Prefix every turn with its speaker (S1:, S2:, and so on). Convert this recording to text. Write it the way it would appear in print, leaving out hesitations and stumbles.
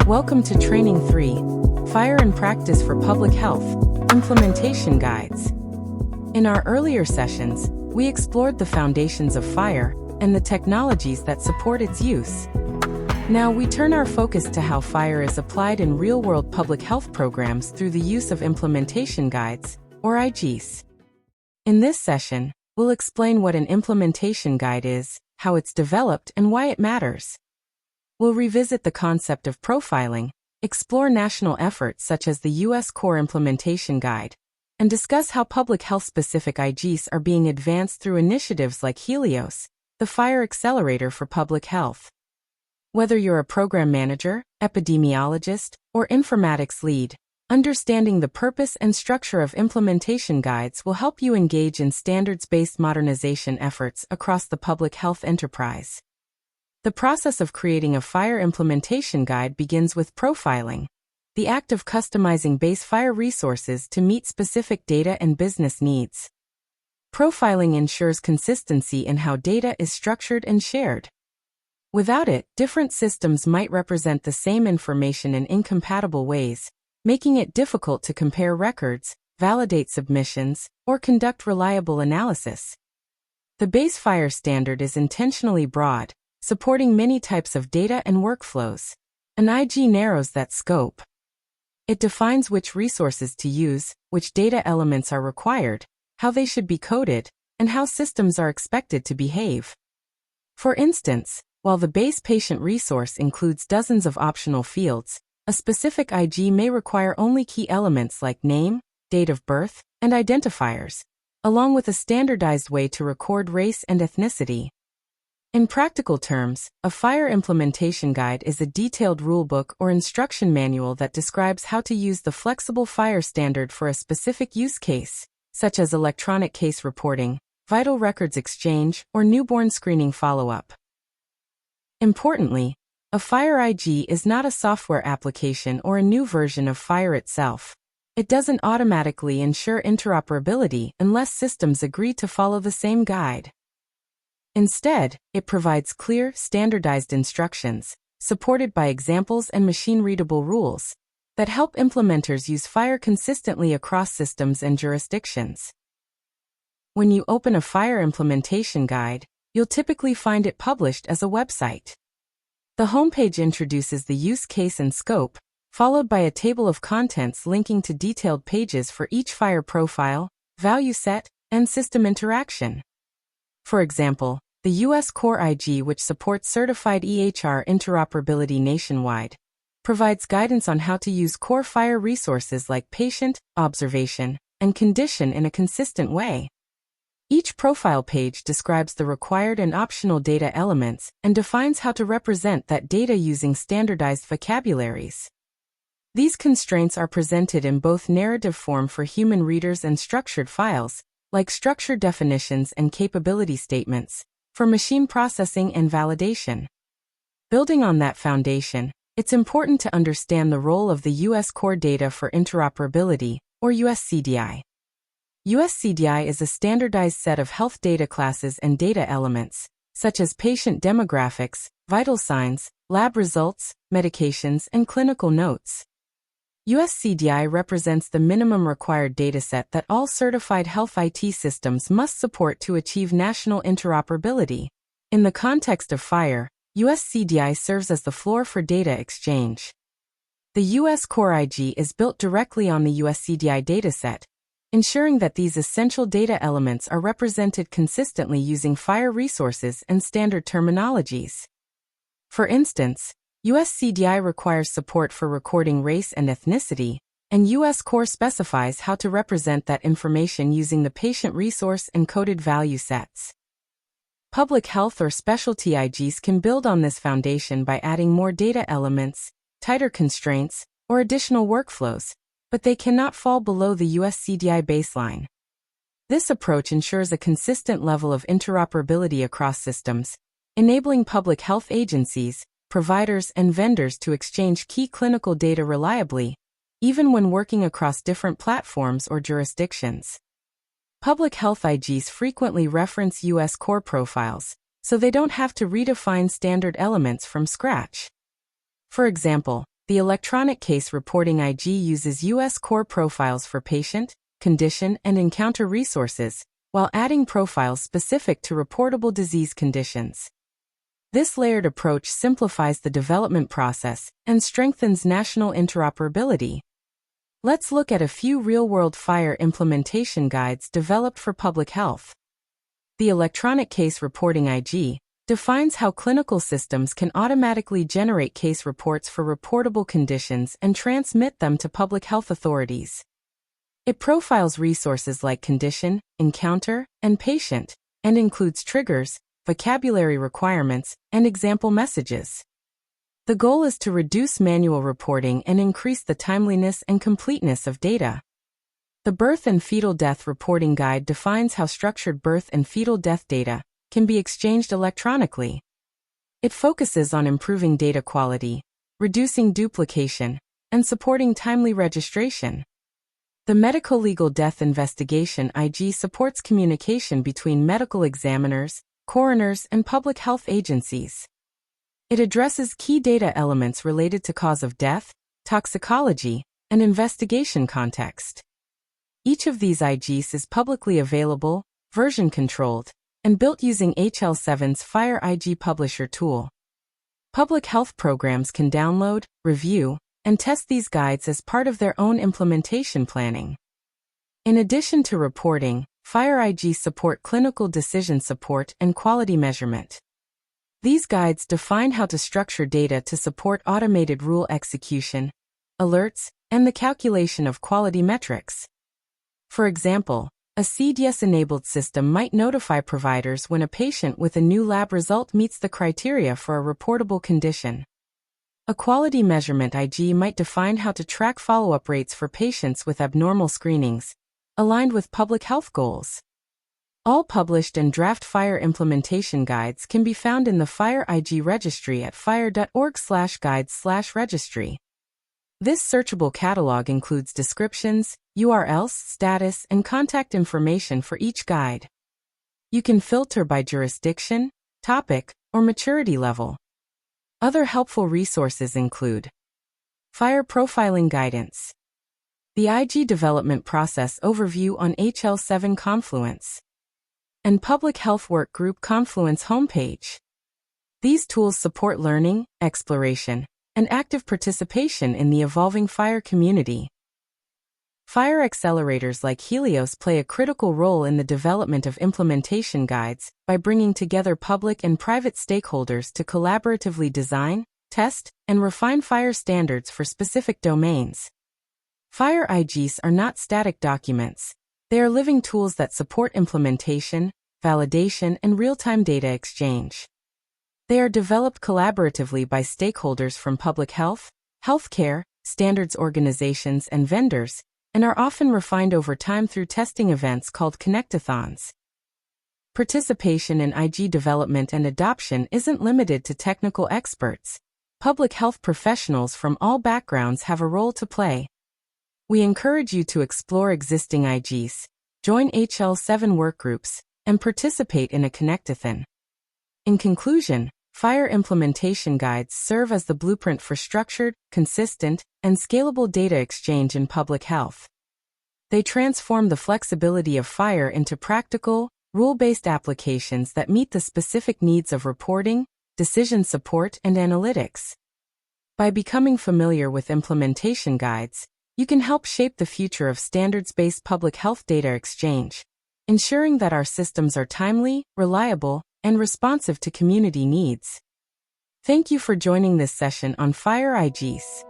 S1: Welcome to Training 3, FHIR in Practice for Public Health, Implementation Guides. In our earlier sessions, we explored the foundations of FHIR and the technologies that support its use. Now we turn our focus to how FHIR is applied in real-world public health programs through the use of implementation guides, or IGs. In this session, we'll explain what an implementation guide is, how it's developed, and why it matters. We'll revisit the concept of profiling, explore national efforts such as the U.S. Core Implementation Guide, and discuss how public health-specific IGs are being advanced through initiatives like Helios, the FHIR Accelerator for Public Health. Whether you're a program manager, epidemiologist, or informatics lead, understanding the purpose and structure of implementation guides will help you engage in standards-based modernization efforts across the public health enterprise. The process of creating a FHIR implementation guide begins with profiling, the act of customizing base FHIR resources to meet specific data and business needs. Profiling ensures consistency in how data is structured and shared. Without it, different systems might represent the same information in incompatible ways, making it difficult to compare records, validate submissions, or conduct reliable analysis. The base FHIR standard is intentionally broad, supporting many types of data and workflows. An IG narrows that scope. It defines which resources to use, which data elements are required, how they should be coded, and how systems are expected to behave. For instance, while the base patient resource includes dozens of optional fields, a specific IG may require only key elements like name, date of birth, and identifiers, along with a standardized way to record race and ethnicity. In practical terms, a FHIR implementation guide is a detailed rulebook or instruction manual that describes how to use the flexible FHIR standard for a specific use case, such as electronic case reporting, vital records exchange, or newborn screening follow-up. Importantly, a FHIR IG is not a software application or a new version of FHIR itself. It doesn't automatically ensure interoperability unless systems agree to follow the same guide. Instead, it provides clear, standardized instructions, supported by examples and machine-readable rules, that help implementers use FHIR consistently across systems and jurisdictions. When you open a FHIR implementation guide, you'll typically find it published as a website. The homepage introduces the use case and scope, followed by a table of contents linking to detailed pages for each FHIR profile, value set, and system interaction. For example, the U.S. Core IG, which supports certified EHR interoperability nationwide, provides guidance on how to use core FHIR resources like patient, observation, and condition in a consistent way. Each profile page describes the required and optional data elements and defines how to represent that data using standardized vocabularies. These constraints are presented in both narrative form for human readers and structured files, like structured definitions and capability statements, for machine processing and validation. Building on that foundation, it's important to understand the role of the U.S. Core Data for Interoperability, or USCDI. USCDI is a standardized set of health data classes and data elements, such as patient demographics, vital signs, lab results, medications, and clinical notes. USCDI represents the minimum required dataset that all certified health IT systems must support to achieve national interoperability. In the context of FHIR, USCDI serves as the floor for data exchange. The U.S. Core IG is built directly on the USCDI dataset, ensuring that these essential data elements are represented consistently using FHIR resources and standard terminologies. For instance, USCDI requires support for recording race and ethnicity, and US Core specifies how to represent that information using the patient resource and coded value sets. Public health or specialty IGs can build on this foundation by adding more data elements, tighter constraints, or additional workflows, but they cannot fall below the USCDI baseline. This approach ensures a consistent level of interoperability across systems, enabling public health agencies, providers, and vendors to exchange key clinical data reliably, even when working across different platforms or jurisdictions. Public health IGs frequently reference U.S. core profiles, so they don't have to redefine standard elements from scratch. For example, The electronic case reporting IG uses U.S. core profiles for patient, condition, and encounter resources, while adding profiles specific to reportable disease conditions. This layered approach simplifies the development process and strengthens national interoperability. Let's look at a few real-world FHIR implementation guides developed for public health. The electronic case reporting IG defines how clinical systems can automatically generate case reports for reportable conditions and transmit them to public health authorities. It profiles resources like condition, encounter, and patient, and includes triggers, vocabulary requirements, and example messages. The goal is to reduce manual reporting and increase the timeliness and completeness of data. The Birth and Fetal Death Reporting Guide defines how structured birth and fetal death data can be exchanged electronically. It focuses on improving data quality, reducing duplication, and supporting timely registration. The Medical Legal Death Investigation IG supports communication between medical examiners, coroners, and public health agencies. It addresses key data elements related to cause of death, toxicology, and investigation context. Each of these IGs is publicly available, version-controlled, and built using HL7's FHIR IG Publisher tool. Public health programs can download, review, and test these guides as part of their own implementation planning. In addition to reporting, FHIR IG support clinical decision support and quality measurement. These guides define how to structure data to support automated rule execution, alerts, and the calculation of quality metrics. For example, a CDS-enabled system might notify providers when a patient with a new lab result meets the criteria for a reportable condition. A quality measurement IG might define how to track follow-up rates for patients with abnormal screenings, aligned with public health goals. All published and draft FHIR implementation guides can be found in the FHIR IG registry at phir.org/guides/registry. This searchable catalog includes descriptions, URLs, status, and contact information for each guide. You can filter by jurisdiction, topic, or maturity level. Other helpful resources include FHIR Profiling Guidance, the IG Development Process Overview on HL7 Confluence, and Public Health Workgroup Confluence homepage. These tools support learning, exploration, and active participation in the evolving FHIR community. FHIR accelerators like Helios play a critical role in the development of implementation guides by bringing together public and private stakeholders to collaboratively design, test, and refine FHIR standards for specific domains. FHIR IGs are not static documents. They are living tools that support implementation, validation, and real-time data exchange. They are developed collaboratively by stakeholders from public health, healthcare, standards organizations, and vendors, and are often refined over time through testing events called connectathons. Participation in IG development and adoption isn't limited to technical experts. Public health professionals from all backgrounds have a role to play. We encourage you to explore existing IGs, join HL7 workgroups, and participate in a connectathon. In conclusion, FHIR implementation guides serve as the blueprint for structured, consistent, and scalable data exchange in public health. They transform the flexibility of FHIR into practical, rule-based applications that meet the specific needs of reporting, decision support, and analytics. By becoming familiar with implementation guides, you can help shape the future of standards-based public health data exchange, ensuring that our systems are timely, reliable, and responsive to community needs. Thank you for joining this session on FHIR IGs.